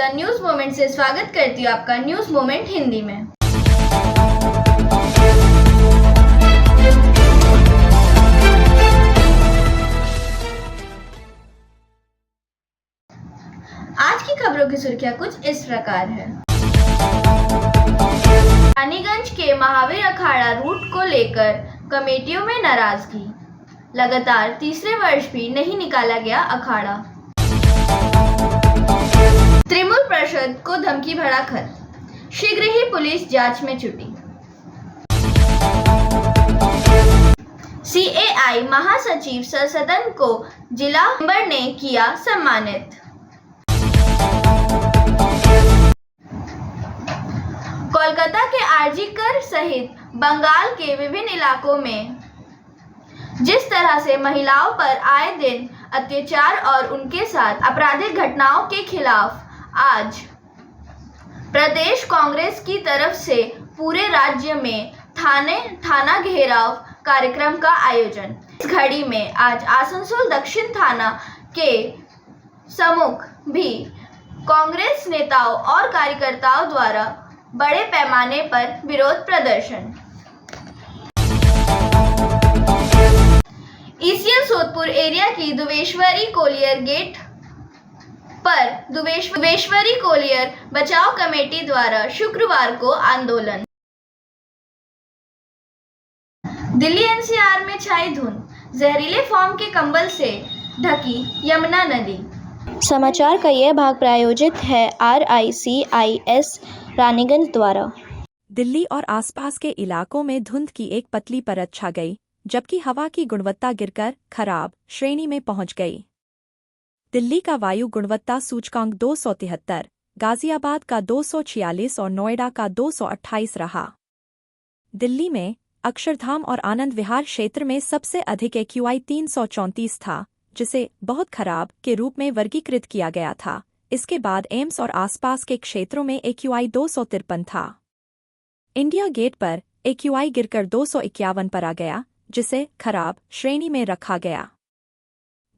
The news moment से स्वागत करती हूँ आपका न्यूज मोमेंट हिंदी में। आज की खबरों की सुर्खियां कुछ इस प्रकार है। रानीगंज के महावीर अखाड़ा रूट को लेकर कमेटियों में नाराजगी, लगातार तीसरे वर्ष भी नहीं निकाला गया अखाड़ा। त्रिमूल परिषद को धमकी भरा खत, शीघ्र ही पुलिस जांच में जुटी। सीएआई महासचिव सदन को जिला मेंबर ने किया सम्मानित। कोलकाता के आरजीकर सहित बंगाल के विभिन्न इलाकों में जिस तरह से महिलाओं पर आए दिन अत्याचार और उनके साथ आपराधिक घटनाओं के खिलाफ आज प्रदेश कांग्रेस की तरफ से पूरे राज्य में थाना घेराव कार्यक्रम का आयोजन। इस घड़ी में आज आसनसोल दक्षिण थाना के सम्मुख भी कांग्रेस नेताओं और कार्यकर्ताओं द्वारा बड़े पैमाने पर विरोध प्रदर्शन। ईसीएल सोदपुर एरिया की दुबेश्वरी कोलियर गेट पर दुबेश्वरी कोलियर बचाओ कमेटी द्वारा शुक्रवार को आंदोलन। दिल्ली एनसीआर में छाई धुंध, जहरीले फॉर्म के कंबल से ढकी यमुना नदी। समाचार का यह भाग प्रायोजित है RICIS रानीगंज द्वारा। दिल्ली और आसपास के इलाकों में धुंध की एक पतली परत छा गई, जबकि हवा की गुणवत्ता गिरकर खराब श्रेणी में पहुंच गई। दिल्ली का वायु गुणवत्ता सूचकांक 273, गाजियाबाद का 246 और नोएडा का 228 रहा। दिल्ली में अक्षरधाम और आनंद विहार क्षेत्र में सबसे अधिक AQI 334 था, जिसे बहुत खराब के रूप में वर्गीकृत किया गया था। इसके बाद एम्स और आसपास के क्षेत्रों में AQI 253 था। इंडिया गेट पर AQI गिरकर 251 पर आ गया, जिसे खराब श्रेणी में रखा गया।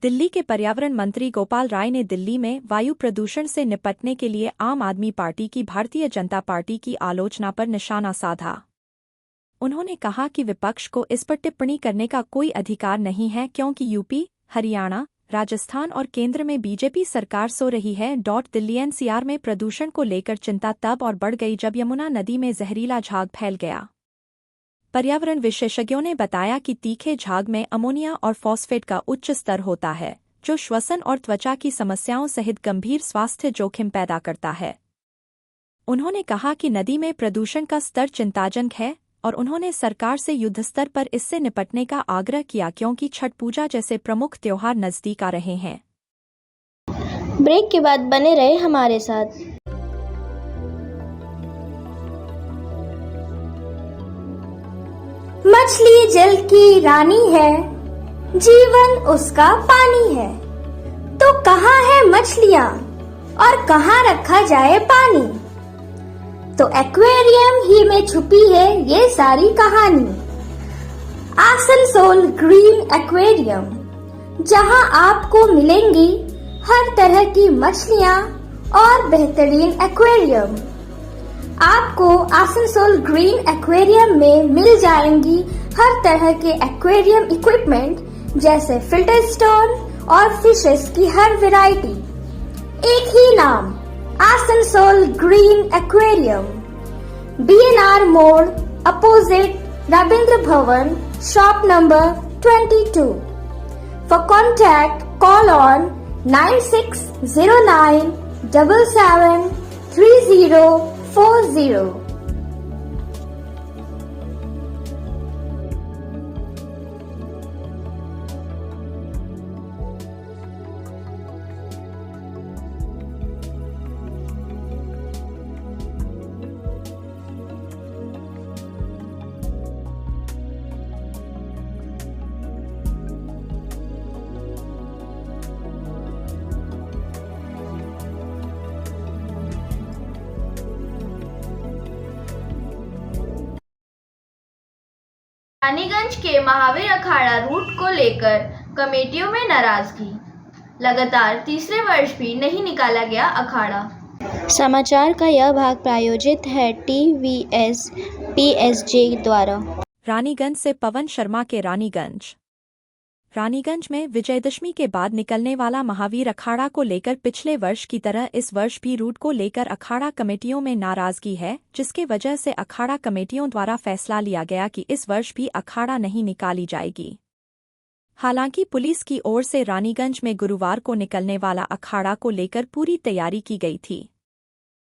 दिल्ली के पर्यावरण मंत्री गोपाल राय ने दिल्ली में वायु प्रदूषण से निपटने के लिए आम आदमी पार्टी की भारतीय जनता पार्टी की आलोचना पर निशाना साधा। उन्होंने कहा कि विपक्ष को इस पर टिप्पणी करने का कोई अधिकार नहीं है, क्योंकि यूपी, हरियाणा, राजस्थान और केंद्र में बीजेपी सरकार सो रही है। दिल्ली एनसीआर में प्रदूषण को लेकर चिंता तब और बढ़ गई जब यमुना नदी में जहरीला झाग फैल गया। पर्यावरण विशेषज्ञों ने बताया कि तीखे झाग में अमोनिया और फॉस्फेट का उच्च स्तर होता है, जो श्वसन और त्वचा की समस्याओं सहित गंभीर स्वास्थ्य जोखिम पैदा करता है। उन्होंने कहा कि नदी में प्रदूषण का स्तर चिंताजनक है और उन्होंने सरकार से युद्धस्तर पर इससे निपटने का आग्रह किया, क्योंकि छठ पूजा जैसे प्रमुख त्योहार नजदीक आ रहे हैं। ब्रेक के बाद बने रहे हमारे साथ। मछली जल की रानी है, जीवन उसका पानी है। तो कहाँ है मछलियाँ और कहाँ रखा जाए पानी? तो एक्वेरियम ही में छुपी है ये सारी कहानी। आसनसोल ग्रीन एक्वेरियम, जहाँ आपको मिलेंगी हर तरह की मछलियाँ और बेहतरीन एक्वेरियम। आपको आसनसोल ग्रीन एक्वेरियम में मिल जाएंगी हर तरह के एक्वेरियम इक्विपमेंट, जैसे फिल्टर स्टोन और फिशेस की हर वैरायटी। एक ही नाम, आसनसोल ग्रीन एक्वेरियम। BNR मोड़ opposite Ravindra Bhavan, shop number 22। For contact call on 9609 77 3040। Raniganj के महावीर अखाड़ा रूट को लेकर कमेटियों में नाराजगी, लगातार तीसरे वर्ष भी नहीं निकाला गया अखाड़ा। समाचार का यह भाग प्रायोजित है TVS PSJ द्वारा। रानीगंज से पवन शर्मा के रानीगंज। रानीगंज में विजयदशमी के बाद निकलने वाला महावीर अखाड़ा को लेकर पिछले वर्ष की तरह इस वर्ष भी रूट को लेकर अखाड़ा कमेटियों में नाराजगी है, जिसके वजह से अखाड़ा कमेटियों द्वारा फैसला लिया गया कि इस वर्ष भी अखाड़ा नहीं निकाली जाएगी। हालांकि पुलिस की ओर से रानीगंज में गुरुवार को निकलने वाला अखाड़ा को लेकर पूरी तैयारी की गई थी।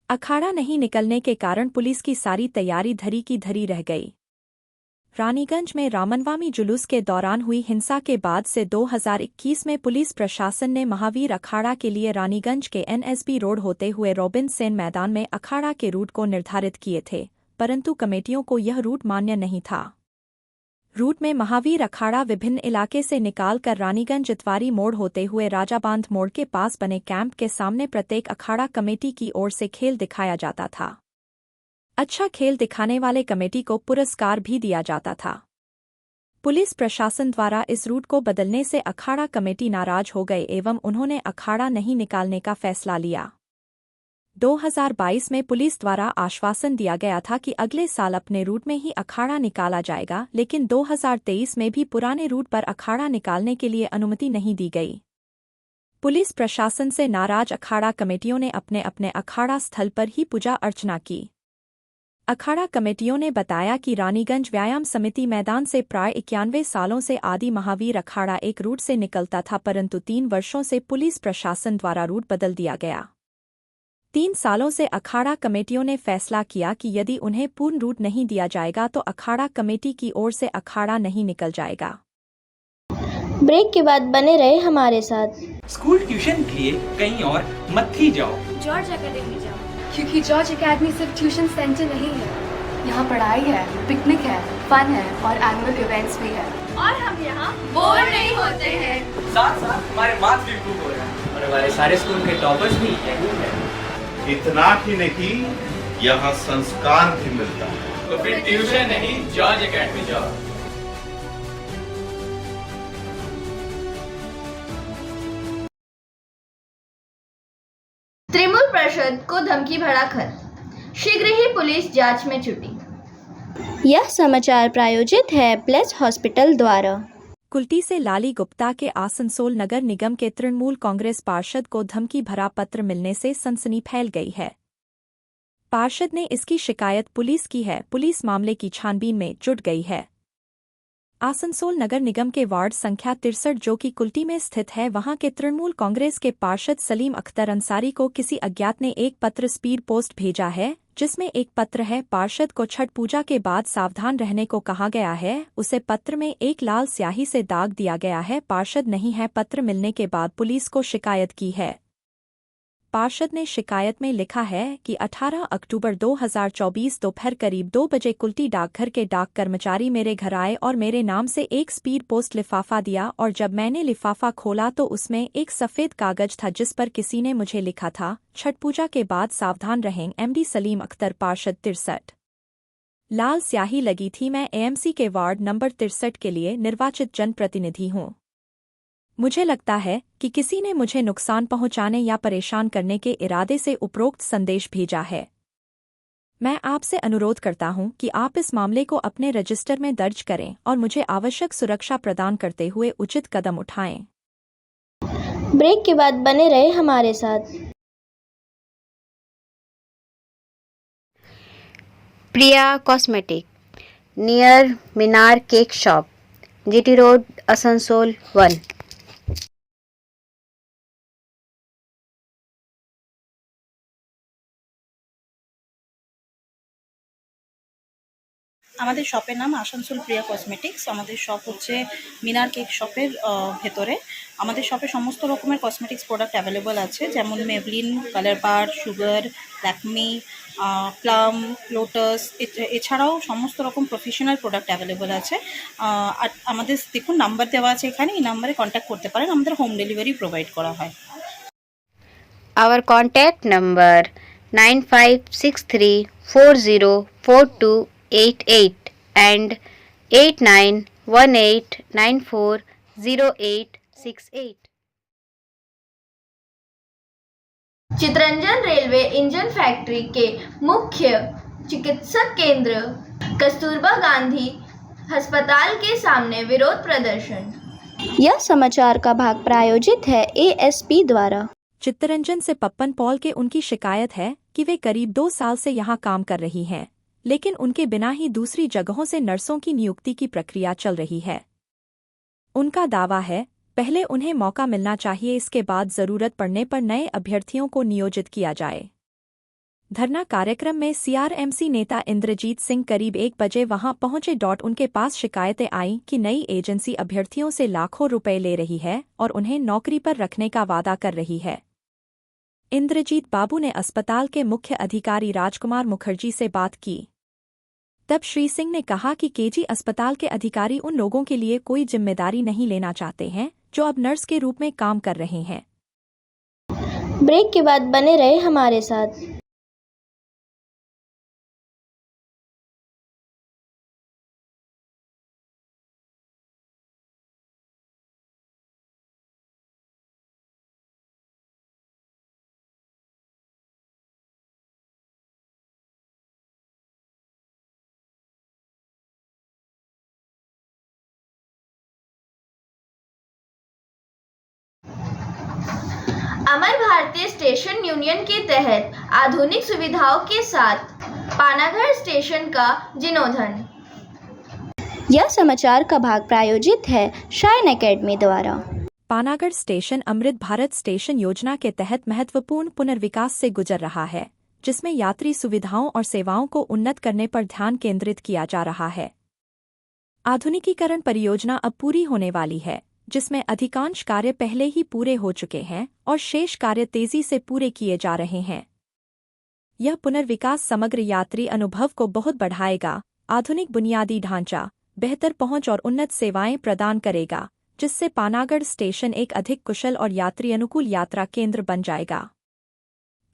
अखाड़ा नहीं निकलने के कारण पुलिस की सारी तैयारी धरी की धरी रह गई। रानीगंज में रामनवमी जुलूस के दौरान हुई हिंसा के बाद से 2021 में पुलिस प्रशासन ने महावीर अखाड़ा के लिए रानीगंज के NSB रोड होते हुए रॉबिन्सन मैदान में अखाड़ा के रूट को निर्धारित किए थे, परंतु कमेटियों को यह रूट मान्य नहीं था। रूट में महावीर अखाड़ा विभिन्न इलाके से निकालकर रानीगंज इतवारी मोड़ होते हुए राजाबांध मोड़ के पास बने कैंप के सामने प्रत्येक अखाड़ा कमेटी की ओर से खेल दिखाया जाता था। अच्छा खेल दिखाने वाले कमेटी को पुरस्कार भी दिया जाता था। पुलिस प्रशासन द्वारा इस रूट को बदलने से अखाड़ा कमेटी नाराज हो गए एवं उन्होंने अखाड़ा नहीं निकालने का फैसला लिया। 2022 में पुलिस द्वारा आश्वासन दिया गया था कि अगले साल अपने रूट में ही अखाड़ा निकाला जाएगा, लेकिन 2023 में भी पुराने रूट पर अखाड़ा निकालने के लिए अनुमति नहीं दी गई। पुलिस प्रशासन से नाराज अखाड़ा कमेटियों ने अपने अपने अखाड़ा स्थल पर ही पूजा अर्चना की। अखाड़ा कमेटियों ने बताया कि रानीगंज व्यायाम समिति मैदान से प्राय 91 सालों से आदि महावीर अखाड़ा एक रूट से निकलता था, परंतु 3 वर्षों से पुलिस प्रशासन द्वारा रूट बदल दिया गया। 3 सालों से अखाड़ा कमेटियों ने फैसला किया कि यदि उन्हें पूर्ण रूट नहीं दिया जाएगा तो अखाड़ा कमेटी की ओर से अखाड़ा नहीं निकल जाएगा। ब्रेक के बाद बने रहे हमारे साथ। स्कूल ट्यूशन के लिए कहीं और मत ही जाओ, जॉर्ज एकेडमी जाओ, क्योंकि जॉर्ज एकेडमी सिर्फ ट्यूशन सेंटर नहीं है। यहाँ पढ़ाई है, पिकनिक है, फन है और एनुअल इवेंट्स भी है। और हम यहाँ बोर नहीं होते हैं। साथ साथ हमारे मार्क्स भी इम्प्रूव हो रहे हैं और हमारे सारे स्कूल के टॉपर्स भी यही हैं। इतना ही नहीं, यहाँ संस्कार भी मिलता है। तो फिर ट्यूशन नहीं, जॉर्ज एकेडमी जाओ। तृणमूल पार्षद को धमकी भरा खत, शीघ्र ही पुलिस जांच में जुटी। यह समाचार प्रायोजित है ब्लेस हॉस्पिटल द्वारा। कुल्टी से लाली गुप्ता के आसनसोल नगर निगम के तृणमूल कांग्रेस पार्षद को धमकी भरा पत्र मिलने से सनसनी फैल गई है। पार्षद ने इसकी शिकायत पुलिस की है। पुलिस मामले की छानबीन में जुट गई है। आसनसोल नगर निगम के वार्ड संख्या 63 जो कि कुल्टी में स्थित है, वहां के तृणमूल कांग्रेस के पार्षद सलीम अख्तर अंसारी को किसी अज्ञात ने एक पत्र स्पीड पोस्ट भेजा है, जिसमें एक पत्र है। पार्षद को छठ पूजा के बाद सावधान रहने को कहा गया है। उसे पत्र में एक लाल स्याही से दाग दिया गया है। पार्षद नहीं है। पत्र मिलने के बाद पुलिस को शिकायत की है। पार्षद ने शिकायत में लिखा है कि 18 अक्टूबर 2024 दोपहर करीब 2 बजे कुल्टी डाकघर के डाक कर्मचारी मेरे घर आए और मेरे नाम से एक स्पीड पोस्ट लिफाफा दिया, और जब मैंने लिफाफा खोला तो उसमें एक सफ़ेद कागज था जिस पर किसी ने मुझे लिखा था, छठ पूजा के बाद सावधान रहें, MD सलीम अख्तर, पार्षद 63। लाल स्याही लगी थी। मैं AMC के वार्ड नंबर 63 के लिए निर्वाचित जनप्रतिनिधि हूँ। मुझे लगता है कि किसी ने मुझे नुकसान पहुंचाने या परेशान करने के इरादे से उपरोक्त संदेश भेजा है। मैं आपसे अनुरोध करता हूं कि आप इस मामले को अपने रजिस्टर में दर्ज करें और मुझे आवश्यक सुरक्षा प्रदान करते हुए उचित कदम उठाएं। ब्रेक के बाद बने रहे हमारे साथ। Priya cosmetic near Minar cake shop, GT road, Asansol 1। আমাদের শপের নাম আসানসোল প্রিয়া কসমেটিক্স। আমাদের শপ হচ্ছে মিনার কেক শপের ভেতরে। আমাদের শপে সমস্ত রকমের কসমেটিক্স প্রোডাক্ট অ্যাভেলেবল আছে, যেমন মেবলিন, কালার বার, সুগার, ল্যাকমি, প্লাম, লোটাস, এছাড়াও সমস্ত রকম প্রফেশনাল প্রোডাক্ট অ্যাভেলেবল আছে। আর আমাদের দেখুন নাম্বার দেওয়া আছে এখানে, এই নাম্বারে কন্ট্যাক্ট করতে পারেন। আমাদের হোম ডেলিভারি প্রোভাইড করা হয়। Our contact number 9563404288 and 8918940868. Chittaranjan railway engine factory के मुख्य चिकित्सक केंद्र कस्तूरबा गांधी अस्पताल के सामने विरोध प्रदर्शन। यह समाचार का भाग प्रायोजित है ASP द्वारा। चित्तरंजन से पप्पन पॉल के उनकी शिकायत है कि वे करीब 2 साल से यहाँ काम कर रही हैं, लेकिन उनके बिना ही दूसरी जगहों से नर्सों की नियुक्ति की प्रक्रिया चल रही है। उनका दावा है, पहले उन्हें मौका मिलना चाहिए, इसके बाद जरूरत पड़ने पर नए अभ्यर्थियों को नियोजित किया जाए। धरना कार्यक्रम में CRMC नेता इंद्रजीत सिंह करीब 1 बजे वहां पहुंचे। उनके पास शिकायतें आईं कि नई एजेंसी अभ्यर्थियों से लाखों रुपए ले रही है और उन्हें नौकरी पर रखने का वादा कर रही है। इंद्रजीत बाबू ने अस्पताल के मुख्य अधिकारी राजकुमार मुखर्जी से बात की। तब श्री सिंह ने कहा कि KG अस्पताल के अधिकारी उन लोगों के लिए कोई जिम्मेदारी नहीं लेना चाहते हैं जो अब नर्स के रूप में काम कर रहे हैं। ब्रेक के बाद बने रहे हमारे साथ। अमर भारतीय स्टेशन यूनियन के तहत आधुनिक सुविधाओं के साथ पानागढ़ स्टेशन का जीर्णोद्धार। यह समाचार का भाग प्रायोजित है शाइन एकेडमी द्वारा। पानागढ़ स्टेशन अमृत भारत स्टेशन योजना के तहत महत्वपूर्ण पुनर्विकास से गुजर रहा है, जिसमें यात्री सुविधाओं और सेवाओं को उन्नत करने पर ध्यान केंद्रित किया जा रहा है। आधुनिकीकरण परियोजना अब पूरी होने वाली है, जिसमें अधिकांश कार्य पहले ही पूरे हो चुके हैं और शेष कार्य तेजी से पूरे किए जा रहे हैं। यह पुनर्विकास समग्र यात्री अनुभव को बहुत बढ़ाएगा, आधुनिक बुनियादी ढांचा, बेहतर पहुंच और उन्नत सेवाएं प्रदान करेगा, जिससे पानागढ़ स्टेशन एक अधिक कुशल और यात्री अनुकूल यात्रा केंद्र बन जाएगा।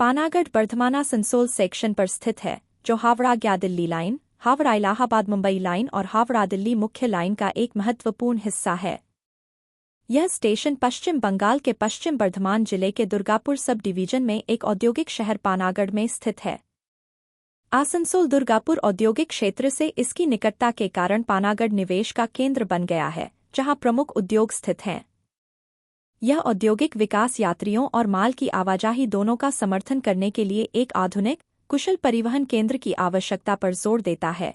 पानागढ़ बर्धमान आसनसोल सेक्शन पर स्थित है, जो हावड़ा गया दिल्ली लाइन, हावड़ा इलाहाबाद मुंबई लाइन और हावड़ा दिल्ली मुख्य लाइन का एक महत्वपूर्ण हिस्सा है। यह स्टेशन पश्चिम बंगाल के पश्चिम बर्धमान जिले के दुर्गापुर सब डिवीजन में एक औद्योगिक शहर पानागढ़ में स्थित है। आसनसोल दुर्गापुर औद्योगिक क्षेत्र से इसकी निकटता के कारण पानागढ़ निवेश का केंद्र बन गया है, जहां प्रमुख उद्योग स्थित हैं। यह औद्योगिक विकास यात्रियों और माल की आवाजाही दोनों का समर्थन करने के लिए एक आधुनिक, कुशल परिवहन केंद्र की आवश्यकता पर जोर देता है।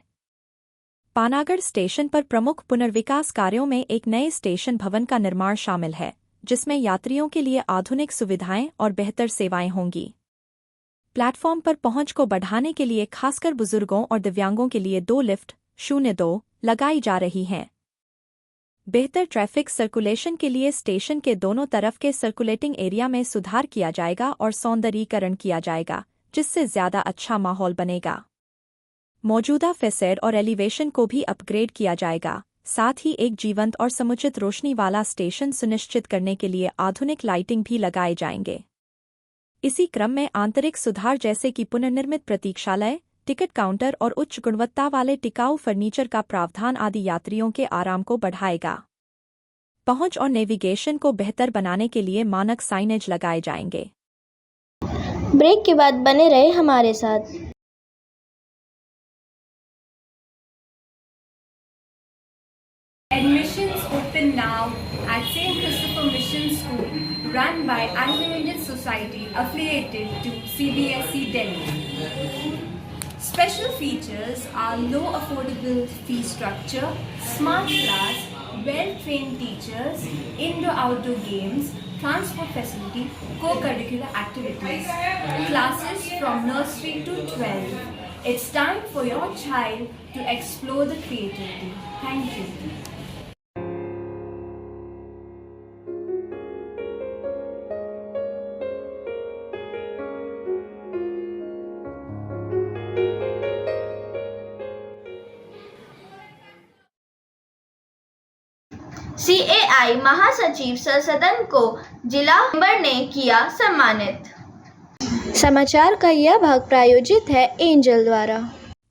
पानागढ़ स्टेशन पर प्रमुख पुनर्विकास कार्यों में एक नए स्टेशन भवन का निर्माण शामिल है, जिसमें यात्रियों के लिए आधुनिक सुविधाएं और बेहतर सेवाएं होंगी। प्लेटफॉर्म पर पहुंच को बढ़ाने के लिए खासकर बुजुर्गों और दिव्यांगों के लिए 2 लिफ्ट 02 लगाई जा रही हैं। बेहतर ट्रैफिक सर्कुलेशन के लिए स्टेशन के दोनों तरफ के सर्कुलेटिंग एरिया में सुधार किया जाएगा और सौंदर्यीकरण किया जाएगा, जिससे ज्यादा अच्छा माहौल बनेगा। मौजूदा फेसेड और एलिवेशन को भी अपग्रेड किया जाएगा। साथ ही एक जीवंत और समुचित रोशनी वाला स्टेशन सुनिश्चित करने के लिए आधुनिक लाइटिंग भी लगाए जाएंगे। इसी क्रम में आंतरिक सुधार जैसे कि पुनर्निर्मित प्रतीक्षालय, टिकट काउंटर और उच्च गुणवत्ता वाले टिकाऊ फर्नीचर का प्रावधान आदि यात्रियों के आराम को बढ़ाएगा। पहुंच और नेविगेशन को बेहतर बनाने के लिए मानक साइनेज लगाए जाएंगे। ब्रेक के बाद बने रहे हमारे साथ। Admissions open now at St. Christopher Mission School, run by Anglo-Indian Society affiliated to CBSE Delhi. Special features are low affordable fee structure, smart class, well-trained teachers, indoor-outdoor games, transport facility, co-curricular activities, classes from nursery to 12. It's time for your child to explore the creativity. Thank you. CAI महासचिव सदन को जिला member ने किया सम्मानित। समाचार का यह भाग प्रायोजित है एंजल द्वारा।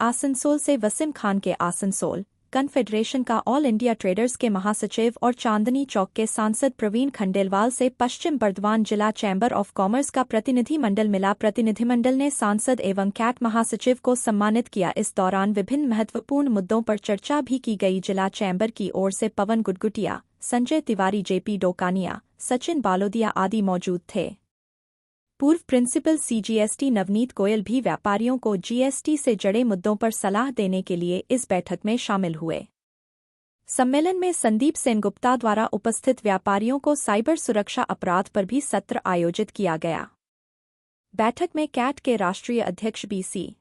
आसनसोल से वसीम खान के आसनसोल, कन्फेडरेशन का ऑल इंडिया ट्रेडर्स के महासचिव और चांदनी चौक के सांसद प्रवीण खंडेलवाल से पश्चिम बर्धमान जिला चैम्बर ऑफ कॉमर्स का प्रतिनिधिमंडल मिला। प्रतिनिधिमंडल ने सांसद एवं कैट महासचिव को सम्मानित किया। इस दौरान विभिन्न महत्वपूर्ण मुद्दों पर चर्चा भी की गई। जिला चैम्बर की ओर से पवन गुटगुटिया, संजय तिवारी, जेपी डोकानिया, सचिन बालोदिया आदि मौजूद थे। पूर्व प्रिंसिपल CGST नवनीत गोयल भी व्यापारियों को GST से जुड़े मुद्दों पर सलाह देने के लिए इस बैठक में शामिल हुए। सम्मेलन में संदीप सेनगुप्ता द्वारा उपस्थित व्यापारियों को साइबर सुरक्षा अपराध पर भी सत्र आयोजित किया गया। बैठक में कैट के राष्ट्रीय अध्यक्ष BC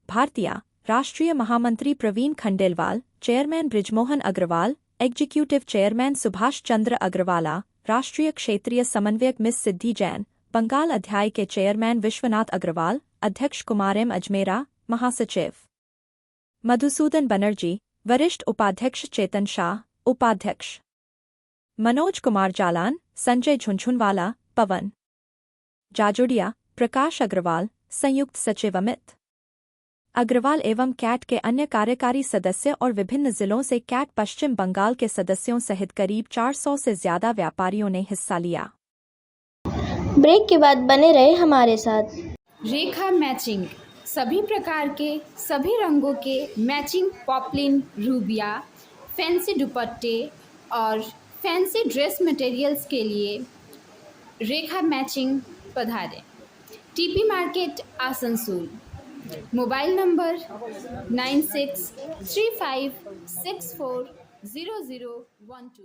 भारतीया, राष्ट्रीय महामंत्री Praveen Khandelwal, chairman Brijmohan Agarwal, executive chairman Subhash Chandra Agarwala, राष्ट्रीय क्षेत्रीय समन्वयक मिस सिद्धि जैन, बंगाल अध्याय के चेयरमैन विश्वनाथ अग्रवाल, अध्यक्ष कुमार M अजमेरा, महासचिव मधुसूदन बनर्जी, वरिष्ठ उपाध्यक्ष चेतन शाह, उपाध्यक्ष मनोज कुमार जालान, संजय झुंझुनवाला, पवन जाजोडिया, प्रकाश अग्रवाल, संयुक्त सचिव अमित अग्रवाल एवं कैट के अन्य कार्यकारी सदस्य और विभिन्न जिलों से कैट पश्चिम बंगाल के सदस्यों सहित करीब 400 से ज्यादा व्यापारियों ने हिस्सा लिया। ब्रेक के बाद बने रहे हमारे साथ। रेखा मैचिंग, सभी प्रकार के सभी रंगों के मैचिंग पॉपलिन, रूबिया, फैंसी दुपट्टे और फैंसी ड्रेस मटेरियल्स के लिए रेखा मैचिंग पधारें। TP market Asansol. Mobile number 9635640012।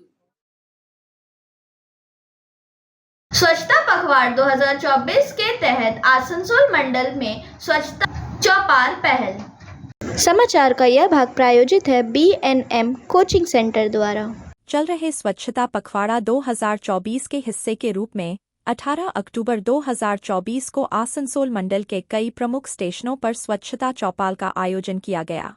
स्वच्छता पखवाड़ 2024 के तहत आसनसोल मंडल में स्वच्छता चौपाल पहल। समाचार का यह भाग प्रायोजित है BNM कोचिंग सेंटर द्वारा। चल रहे स्वच्छता पखवाड़ा 2024 के हिस्से के रूप में 18 अक्टूबर 2024 को आसनसोल मंडल के कई प्रमुख स्टेशनों पर स्वच्छता चौपाल का आयोजन किया गया।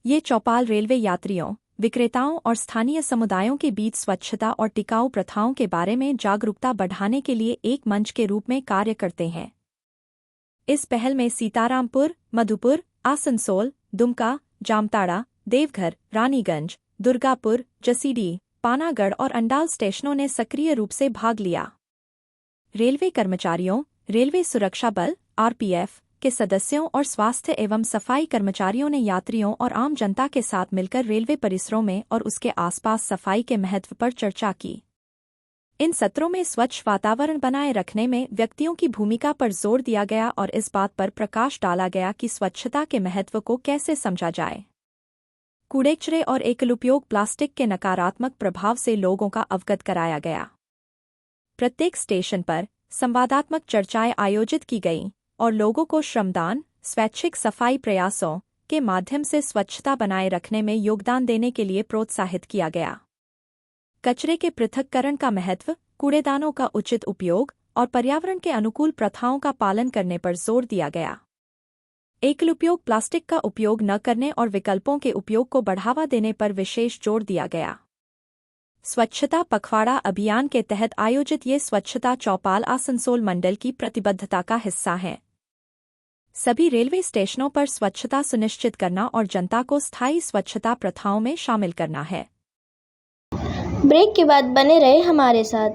ये चौपाल रेलवे यात्रियों, विक्रेताओं और स्थानीय समुदायों के बीच स्वच्छता और टिकाऊ प्रथाओं के बारे में जागरूकता बढ़ाने के लिए एक मंच के रूप में कार्य करते हैं। इस पहल में सीतारामपुर, मधुपुर, आसनसोल, दुमका, जामताड़ा, देवघर, रानीगंज, दुर्गापुर, जसीडीह, पानागढ़ और अंडाल स्टेशनों ने सक्रिय रूप से भाग लिया। रेलवे कर्मचारियों, रेलवे सुरक्षा बल RPF के सदस्यों और स्वास्थ्य एवं सफाई कर्मचारियों ने यात्रियों और आम जनता के साथ मिलकर रेलवे परिसरों में और उसके आसपास सफाई के महत्व पर चर्चा की। इन सत्रों में स्वच्छ वातावरण बनाए रखने में व्यक्तियों की भूमिका पर जोर दिया गया और इस बात पर प्रकाश डाला गया कि स्वच्छता के महत्व को कैसे समझा जाए। कूड़े-कचरे और एकल-उपयोग प्लास्टिक के नकारात्मक प्रभाव से लोगों का अवगत कराया गया। प्रत्येक स्टेशन पर संवादात्मक चर्चाएं आयोजित की गईं और लोगों को श्रमदान, स्वैच्छिक सफाई प्रयासों के माध्यम से स्वच्छता बनाए रखने में योगदान देने के लिए प्रोत्साहित किया गया। कचरे के पृथक्करण का महत्व, कूड़ेदानों का उचित उपयोग और पर्यावरण के अनुकूल प्रथाओं का पालन करने पर जोर दिया गया। एकल उपयोग प्लास्टिक का उपयोग न करने और विकल्पों के उपयोग को बढ़ावा देने पर विशेष जोर दिया गया। स्वच्छता पखवाड़ा अभियान के तहत आयोजित ये स्वच्छता चौपाल आसनसोल मंडल की प्रतिबद्धता का हिस्सा है। सभी रेलवे स्टेशनों पर स्वच्छता सुनिश्चित करना और जनता को स्थायी स्वच्छता प्रथाओं में शामिल करना है। ब्रेक के बाद बने रहे हमारे साथ।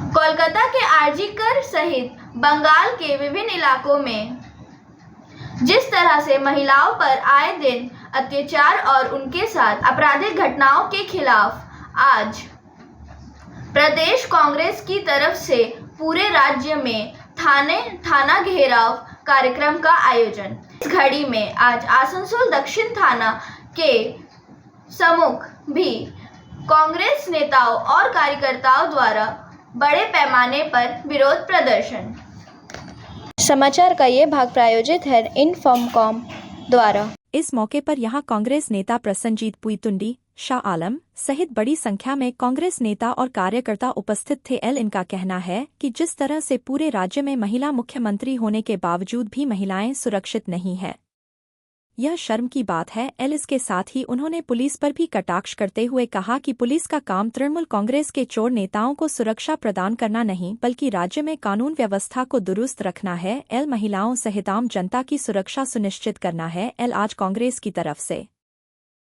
कोलकाता के आरजीकर सहित बंगाल के विभिन्न इलाकों में जिस तरह से महिलाओं पर आए दिन अत्याचार और उनके साथ आपराधिक घटनाओं के खिलाफ आज प्रदेश कांग्रेस की तरफ से पूरे राज्य में थाना घेराव कार्यक्रम का आयोजन। इस घड़ी में आज आसनसोल दक्षिण थाना के सम्मुख भी कांग्रेस नेताओं और कार्यकर्ताओं द्वारा बड़े पैमाने पर विरोध प्रदर्शन। समाचार का ये भाग प्रायोजित है इनफॉर्मकॉम द्वारा। इस मौके पर यहां कांग्रेस नेता प्रसन्नजीत पुईतुंडी, शाह आलम सहित बड़ी संख्या में कांग्रेस नेता और कार्यकर्ता उपस्थित थे। इनका कहना है कि जिस तरह से पूरे राज्य में महिला मुख्यमंत्री होने के बावजूद भी महिलाएं सुरक्षित नहीं है, यह शर्म की बात है। इसके साथ ही उन्होंने पुलिस पर भी कटाक्ष करते हुए कहा कि पुलिस का काम तृणमूल कांग्रेस के चोर नेताओं को सुरक्षा प्रदान करना नहीं बल्कि राज्य में कानून व्यवस्था को दुरुस्त रखना है। महिलाओं सहित आम जनता की सुरक्षा सुनिश्चित करना है। आज कांग्रेस की तरफ से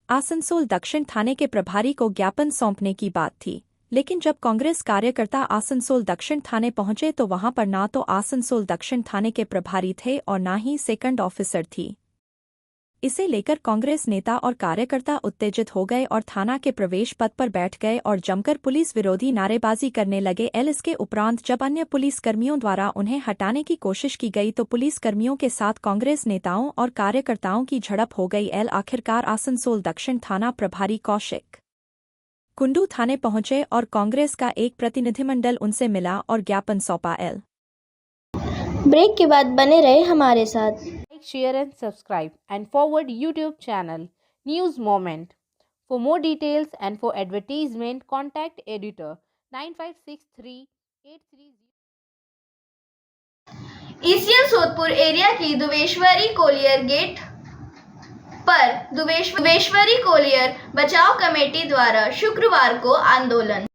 आसनसोल दक्षिण थाने के प्रभारी को ज्ञापन सौंपने की बात थी, लेकिन जब कांग्रेस कार्यकर्ता आसनसोल दक्षिण थाने पहुंचे तो वहां पर ना तो आसनसोल दक्षिण थाने के प्रभारी थे और ना ही सेकंड ऑफिसर थी। इसे लेकर कांग्रेस नेता और कार्यकर्ता उत्तेजित हो गए और थाना के प्रवेश पथ पर बैठ गए और जमकर पुलिस विरोधी नारेबाजी करने लगे। इसके उपरांत जब अन्य पुलिसकर्मियों द्वारा उन्हें हटाने की कोशिश की गई तो पुलिसकर्मियों के साथ कांग्रेस नेताओं और कार्यकर्ताओं की झड़प हो गई। आखिरकार आसनसोल दक्षिण थाना प्रभारी कौशिक कुंडू थाने पहुंचे और कांग्रेस का एक प्रतिनिधिमंडल उनसे मिला और ज्ञापन सौंपा। ब्रेक के बाद बने रहे हमारे साथ। Share and subscribe and forward YouTube channel News Moment. For more details and for advertisement, contact editor 956383. ECL Sodepur area की दुवेश्वरी कोलियर गेट पर दुवेश्वरी कोलियर बचाव कमेटी द्वारा शुक्रवार को आंदोलन।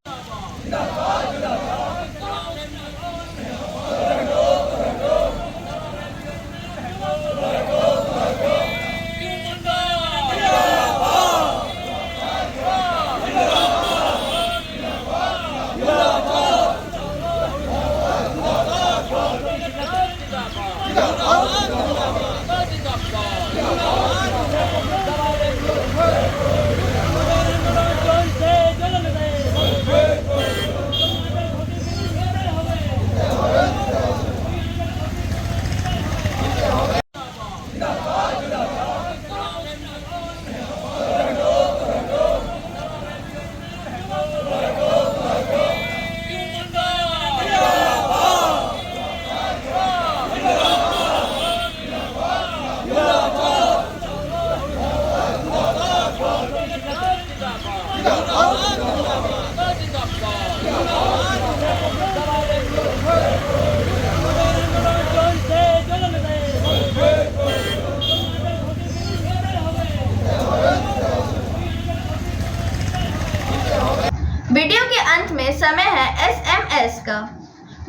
वीडियो के अंत में समय है SMS का।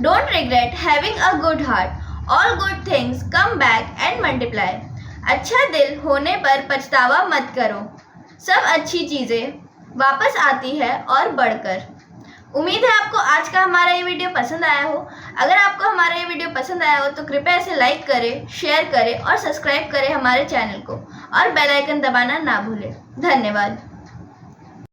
Don't regret having a good heart, all good things come back and multiply. अच्छा दिल होने पर पछतावा मत करो, सब अच्छी चीज़ें वापस आती है और बढ़कर। उम्मीद है आपको आज का हमारा ये वीडियो पसंद आया हो। अगर आपको हमारा ये वीडियो पसंद आया हो तो कृपया इसे लाइक करें, शेयर करें और सब्सक्राइब करें हमारे चैनल को और बेल आइकन दबाना ना भूलें। धन्यवाद।